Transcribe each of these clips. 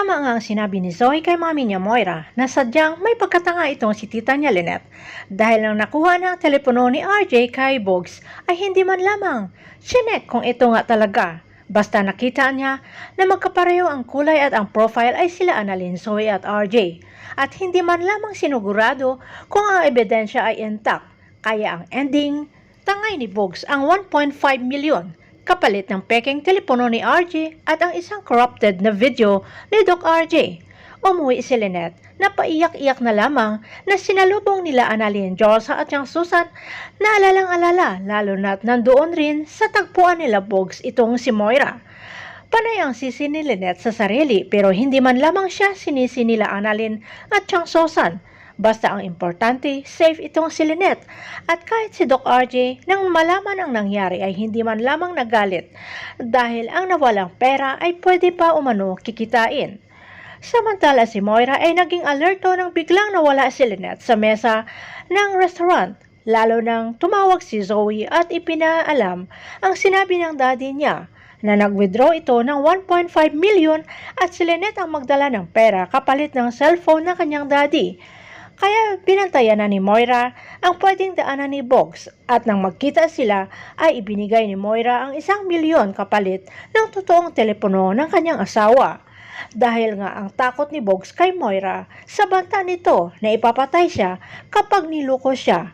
Tama nga ang sinabi ni Zoe kay mami niya Moira na sadyang may pagkatanga itong si tita niya Lynette dahil nang nakuha ng telepono ni RJ kay Bogs ay hindi man lamang chinek kung ito nga talaga. Basta nakita niya na magkapareho ang kulay at ang profile ay sila Annalyn, Zoe at RJ at hindi man lamang sinugurado kung ang ebidensya ay intact. Kaya ang ending, tangay ni Bogs ang 1.5 milyon kapalit ng peking telepono ni RJ at ang isang corrupted na video ni Doc RJ. Umuwi si Lynette na paiyak-iyak na lamang na sinalubong nila Annalyn, Josa at yung Susan na alalang-alala lalo na't nandoon rin sa tagpuan nila Bogs itong si Moira. Panay ang sisi ni Lynette sa sarili pero hindi man lamang siya sinisi nila Annalyn at yung Susan. Basta ang importante, safe itong si Lynette. At kahit si Doc RJ, nang malaman ang nangyari ay hindi man lamang nagalit dahil ang nawalang pera ay pwede pa umano kikitain. Samantala si Moira ay naging alerto nang biglang nawala si Lynette sa mesa ng restaurant. Lalo nang tumawag si Zoe at ipinaalam ang sinabi ng daddy niya na nag-withdraw ito ng 1.5 million at si Lynette ang magdala ng pera kapalit ng cellphone ng kanyang daddy. Kaya binantayan na ni Moira ang pwedeng daanan ni Bogs at nang magkita sila ay ibinigay ni Moira ang 1 milyon kapalit ng totoong telepono ng kanyang asawa. Dahil nga ang takot ni Bogs kay Moira sa banta nito na ipapatay siya kapag niloko siya.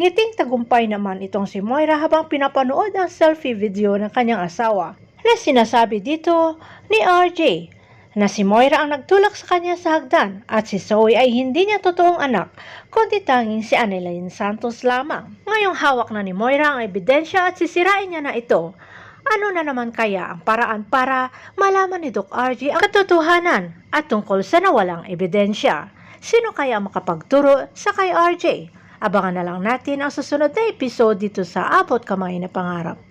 Ngiting tagumpay naman itong si Moira habang pinapanood ang selfie video ng kanyang asawa na sinasabi dito ni RJ na si Moira ang nagtulak sa kanya sa hagdan at si Zoe ay hindi niya totoong anak kundi tanging si Annalyn Santos lamang. Ngayong hawak na ni Moira ang ebidensya at sisirain niya na ito. Ano na naman kaya ang paraan para malaman ni Doc RJ ang katotohanan at tungkol sa nawalang ebidensya? Sino kaya makapagturo sa kay RJ? Abangan na lang natin ang susunod na episode dito sa Abot Kamay na Pangarap.